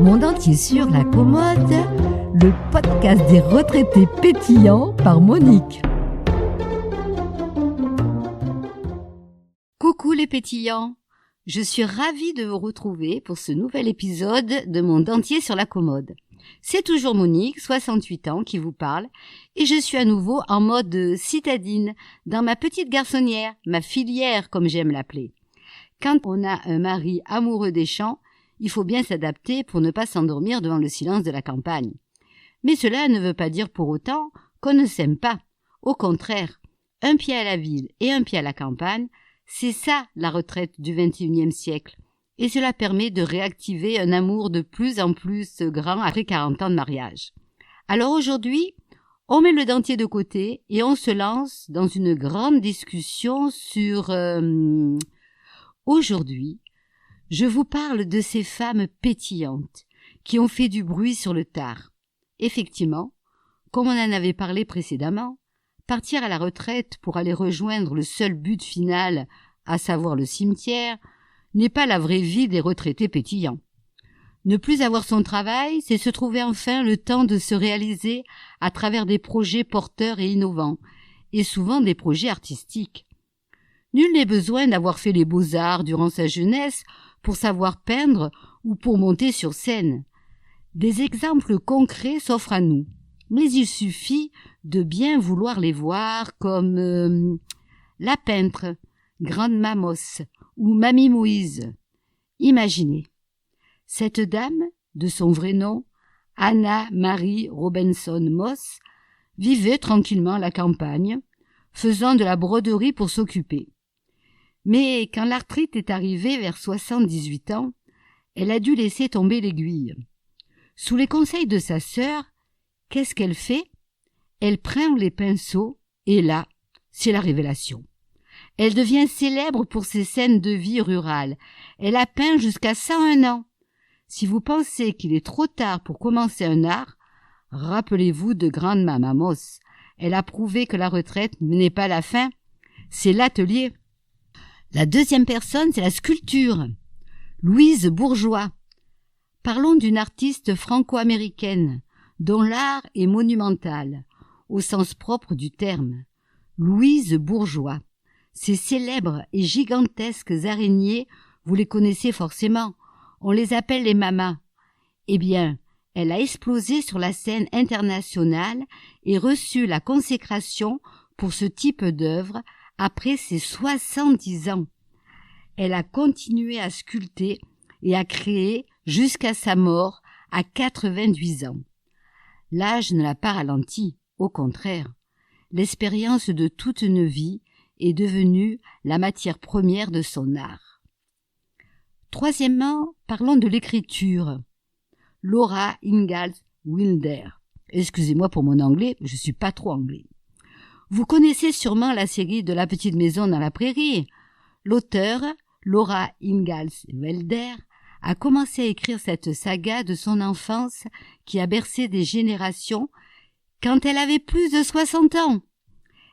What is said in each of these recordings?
Mon dentier sur la commode, le podcast des retraités pétillants par Monique. Coucou les pétillants, je suis ravie de vous retrouver pour ce nouvel épisode de Mon dentier sur la commode. C'est toujours Monique, 68 ans, qui vous parle, et je suis à nouveau en mode citadine, dans ma petite garçonnière, ma filière comme j'aime l'appeler. Quand on a un mari amoureux des champs, il faut bien s'adapter pour ne pas s'endormir devant le silence de la campagne. Mais cela ne veut pas dire pour autant qu'on ne s'aime pas. Au contraire, un pied à la ville et un pied à la campagne, c'est ça la retraite du XXIe siècle. Et cela permet de réactiver un amour de plus en plus grand après 40 ans de mariage. Alors aujourd'hui, on met le dentier de côté et on se lance dans une grande discussion sur... Aujourd'hui, je vous parle de ces femmes pétillantes qui ont fait du bruit sur le tard. Effectivement, comme on en avait parlé précédemment, partir à la retraite pour aller rejoindre le seul but final, à savoir le cimetière, n'est pas la vraie vie des retraités pétillants. Ne plus avoir son travail, c'est se trouver enfin le temps de se réaliser à travers des projets porteurs et innovants, et souvent des projets artistiques. Nul n'est besoin d'avoir fait les beaux-arts durant sa jeunesse pour savoir peindre ou pour monter sur scène. Des exemples concrets s'offrent à nous, mais il suffit de bien vouloir les voir comme la peintre, Grande Mamos ou Mamie Moïse. Imaginez, cette dame, de son vrai nom, Anna Marie Robinson Moss, vivait tranquillement à la campagne, faisant de la broderie pour s'occuper. Mais quand l'arthrite est arrivée vers 78 ans, elle a dû laisser tomber l'aiguille. Sous les conseils de sa sœur, qu'est-ce qu'elle fait? Elle prend les pinceaux et là, c'est la révélation. Elle devient célèbre pour ses scènes de vie rurale. Elle a peint jusqu'à 101 ans. Si vous pensez qu'il est trop tard pour commencer un art, rappelez-vous de Grande Mamos. Elle a prouvé que la retraite n'est pas la fin, c'est l'atelier. La deuxième personne, c'est la sculpture. Louise Bourgeois. Parlons d'une artiste franco-américaine, dont l'art est monumental, au sens propre du terme. Louise Bourgeois. Ces célèbres et gigantesques araignées, vous les connaissez forcément, on les appelle les mamas. Eh bien, elle a explosé sur la scène internationale et reçu la consécration pour ce type d'œuvre après ses 70 ans. Elle a continué à sculpter et à créer jusqu'à sa mort à 88 ans. L'âge ne l'a pas ralenti, au contraire. L'expérience de toute une vie est devenue la matière première de son art. Troisièmement, parlons de l'écriture. Laura Ingalls Wilder. Excusez-moi pour mon anglais, je suis pas trop anglais. Vous connaissez sûrement la série de La petite maison dans la prairie. L'auteure, Laura Ingalls Wilder, a commencé à écrire cette saga de son enfance qui a bercé des générations quand elle avait plus de 60 ans.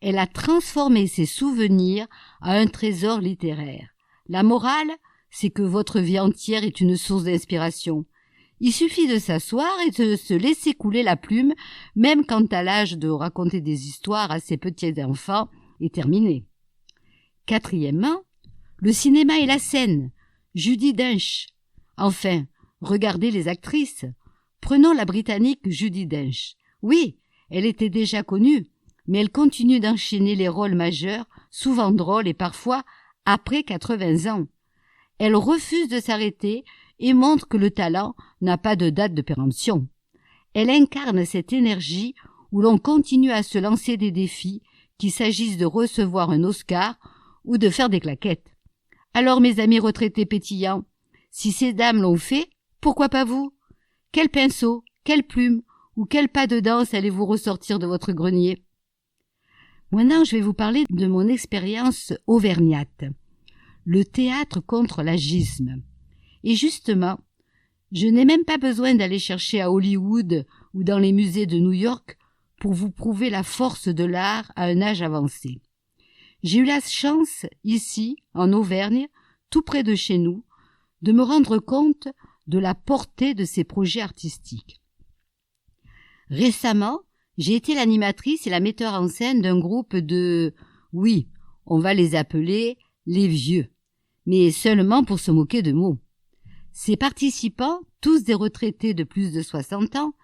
Elle a transformé ses souvenirs en un trésor littéraire. La morale, c'est que votre vie entière est une source d'inspiration. Il suffit de s'asseoir et de se laisser couler la plume, même quand à l'âge de raconter des histoires à ses petits-enfants est terminé. Quatrièmement, le cinéma et la scène. Judi Dench. Enfin, regardez les actrices. Prenons la Britannique Judi Dench. Oui, elle était déjà connue, mais elle continue d'enchaîner les rôles majeurs, souvent drôles et parfois après 80 ans. Elle refuse de s'arrêter et montre que le talent n'a pas de date de péremption. Elle incarne cette énergie où l'on continue à se lancer des défis, qu'il s'agisse de recevoir un Oscar ou de faire des claquettes. Alors mes amis retraités pétillants, si ces dames l'ont fait, pourquoi pas vous? Quel pinceau, quelle plume ou quel pas de danse allez-vous ressortir de votre grenier? Maintenant, je vais vous parler de mon expérience auvergnate. Le théâtre contre l'agisme. Et justement, je n'ai même pas besoin d'aller chercher à Hollywood ou dans les musées de New York pour vous prouver la force de l'art à un âge avancé. J'ai eu la chance, ici, en Auvergne, tout près de chez nous, de me rendre compte de la portée de ces projets artistiques. Récemment, j'ai été l'animatrice et la metteur en scène d'un groupe de, oui, on va les appeler les vieux, mais seulement pour se moquer de mots. Ces participants, tous des retraités de plus de 60 ans,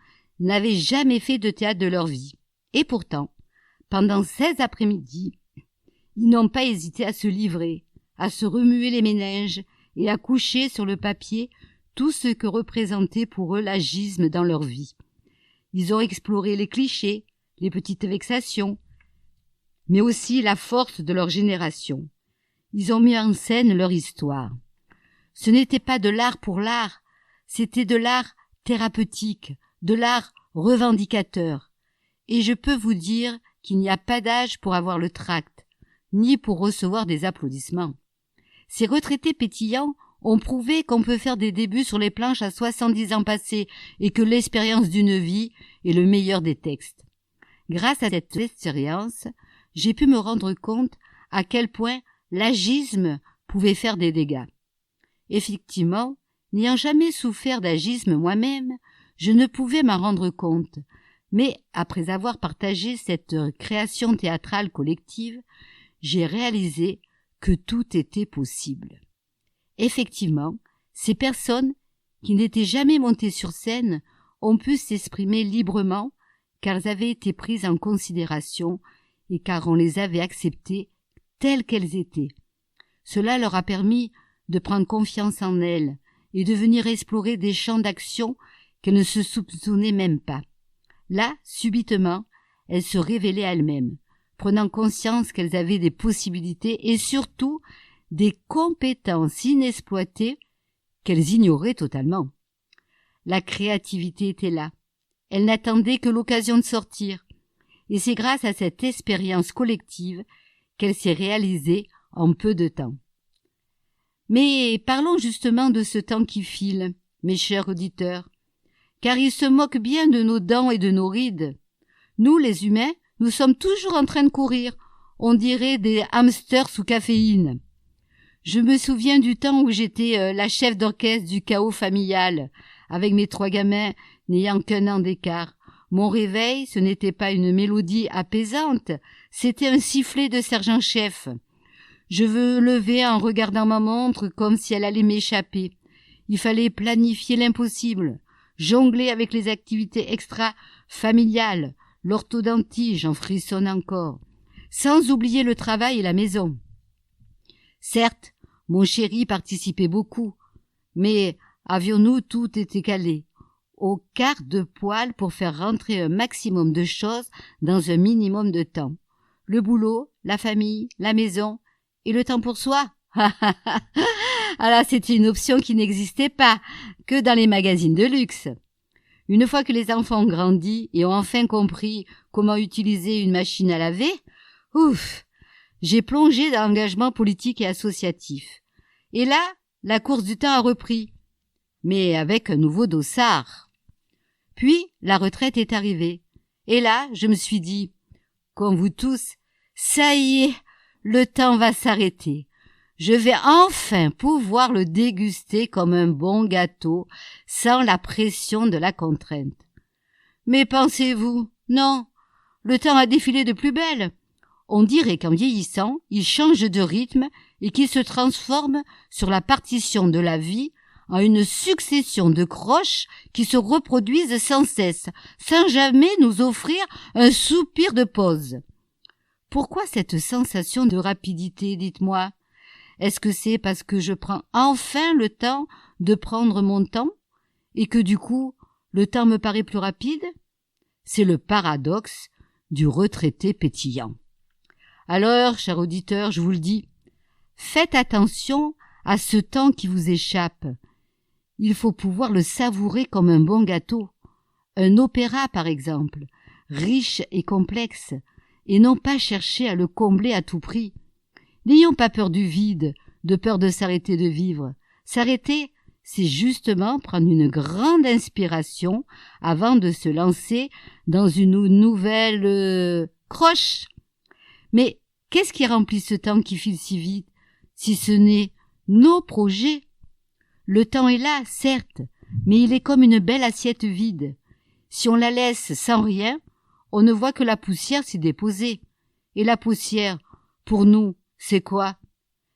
n'avaient jamais fait de théâtre de leur vie. Et pourtant, pendant 16 après-midi, ils n'ont pas hésité à se livrer, à se remuer les méninges et à coucher sur le papier tout ce que représentait pour eux l'agisme dans leur vie. Ils ont exploré les clichés, les petites vexations, mais aussi la force de leur génération. Ils ont mis en scène leur histoire. Ce n'était pas de l'art pour l'art, c'était de l'art thérapeutique, de l'art revendicateur. Et je peux vous dire qu'il n'y a pas d'âge pour avoir le tract, ni pour recevoir des applaudissements. Ces retraités pétillants ont prouvé qu'on peut faire des débuts sur les planches à 70 ans passés et que l'expérience d'une vie est le meilleur des textes. Grâce à cette expérience, j'ai pu me rendre compte à quel point l'agisme pouvait faire des dégâts. Effectivement, n'ayant jamais souffert d'agisme moi-même, je ne pouvais m'en rendre compte, mais après avoir partagé cette création théâtrale collective, j'ai réalisé que tout était possible. Effectivement, ces personnes qui n'étaient jamais montées sur scène ont pu s'exprimer librement car elles avaient été prises en considération et car on les avait acceptées telles qu'elles étaient. Cela leur a permis de prendre confiance en elles et de venir explorer des champs d'action qu'elles ne se soupçonnaient même pas. Là, subitement, elles se révélaient elles-mêmes, prenant conscience qu'elles avaient des possibilités et surtout des compétences inexploitées qu'elles ignoraient totalement. La créativité était là. Elle n'attendait que l'occasion de sortir. Et c'est grâce à cette expérience collective qu'elle s'est réalisée en peu de temps. Mais parlons justement de ce temps qui file, mes chers auditeurs, car il se moque bien de nos dents et de nos rides. Nous, les humains, nous sommes toujours en train de courir, on dirait des hamsters sous caféine. Je me souviens du temps où j'étais la chef d'orchestre du chaos familial, avec mes 3 gamins n'ayant qu'1 an d'écart. Mon réveil, ce n'était pas une mélodie apaisante, c'était un sifflet de sergent-chef. Je me levais en regardant ma montre comme si elle allait m'échapper. Il fallait planifier l'impossible, jongler avec les activités extra-familiales, l'orthodontie, j'en frissonne encore, sans oublier le travail et la maison. Certes, mon chéri participait beaucoup, mais avions-nous tout été calé, au quart de poil pour faire rentrer un maximum de choses dans un minimum de temps. Le boulot, la famille, la maison et le temps pour soi. Alors c'était une option qui n'existait pas que dans les magazines de luxe. Une fois que les enfants ont grandi et ont enfin compris comment utiliser une machine à laver, j'ai plongé dans l'engagement politique et associatif. Et là, la course du temps a repris, mais avec un nouveau dossard. Puis, la retraite est arrivée. Et là, je me suis dit, comme vous tous, ça y est, le temps va s'arrêter. Je vais enfin pouvoir le déguster comme un bon gâteau, sans la pression de la contrainte. Mais pensez-vous, non, le temps a défilé de plus belle. On dirait qu'en vieillissant, il change de rythme et qu'il se transforme sur la partition de la vie en une succession de croches qui se reproduisent sans cesse, sans jamais nous offrir un soupir de pause. Pourquoi cette sensation de rapidité, dites-moi? Est-ce que c'est parce que je prends enfin le temps de prendre mon temps et que du coup, le temps me paraît plus rapide? C'est le paradoxe du retraité pétillant. Alors, chers auditeurs, je vous le dis, faites attention à ce temps qui vous échappe. Il faut pouvoir le savourer comme un bon gâteau. Un opéra, par exemple, riche et complexe, et non pas chercher à le combler à tout prix. N'ayons pas peur du vide, de peur de s'arrêter de vivre. S'arrêter, c'est justement prendre une grande inspiration avant de se lancer dans une nouvelle croche. Mais qu'est-ce qui remplit ce temps qui file si vite, si ce n'est nos projets. Le temps est là, certes, mais il est comme une belle assiette vide. Si on la laisse sans rien, on ne voit que la poussière s'y déposer. Et la poussière, pour nous, c'est quoi?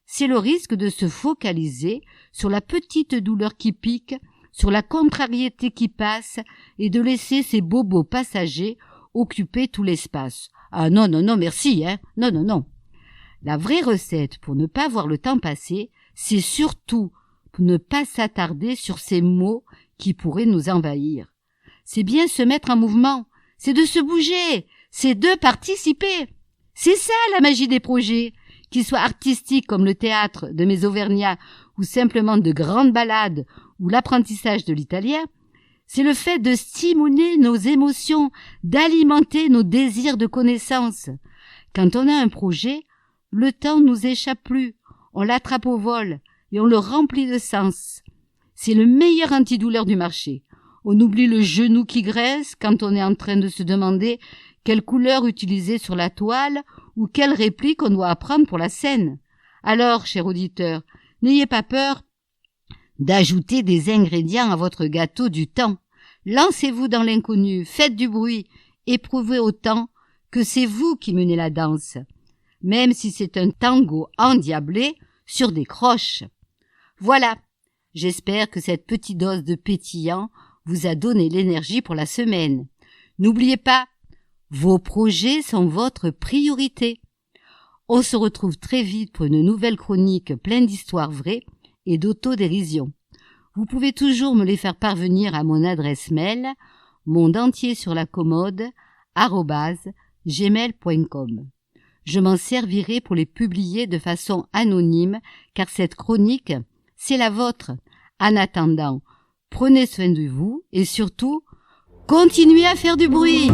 C'est le risque de se focaliser sur la petite douleur qui pique, sur la contrariété qui passe, et de laisser ces bobos passagers occuper tout l'espace. Ah non, non, non, merci, hein. Non, non, non. La vraie recette pour ne pas voir le temps passer, c'est surtout pour ne pas s'attarder sur ces mots qui pourraient nous envahir. C'est bien se mettre en mouvement, c'est de se bouger, c'est de participer. C'est ça la magie des projets, qu'ils soient artistiques comme le théâtre de mes Auvergnats ou simplement de grandes balades ou l'apprentissage de l'italien. C'est le fait de stimuler nos émotions, d'alimenter nos désirs de connaissance. Quand on a un projet, le temps ne nous échappe plus, on l'attrape au vol et on le remplit de sens. C'est le meilleur antidouleur du marché. On oublie le genou qui graisse quand on est en train de se demander quelle couleur utiliser sur la toile ou quelle réplique on doit apprendre pour la scène. Alors, cher auditeur, n'ayez pas peur d'ajouter des ingrédients à votre gâteau du temps. Lancez-vous dans l'inconnu, faites du bruit, éprouvez autant que c'est vous qui menez la danse, même si c'est un tango endiablé sur des croches. Voilà, j'espère que cette petite dose de pétillant vous a donné l'énergie pour la semaine. N'oubliez pas, vos projets sont votre priorité. On se retrouve très vite pour une nouvelle chronique pleine d'histoires vraies et d'autodérision. Vous pouvez toujours me les faire parvenir à mon adresse mail mondeentiersurlacommode@gmail.com. Je m'en servirai pour les publier de façon anonyme, car cette chronique, c'est la vôtre. En attendant, prenez soin de vous et surtout, continuez à faire du bruit.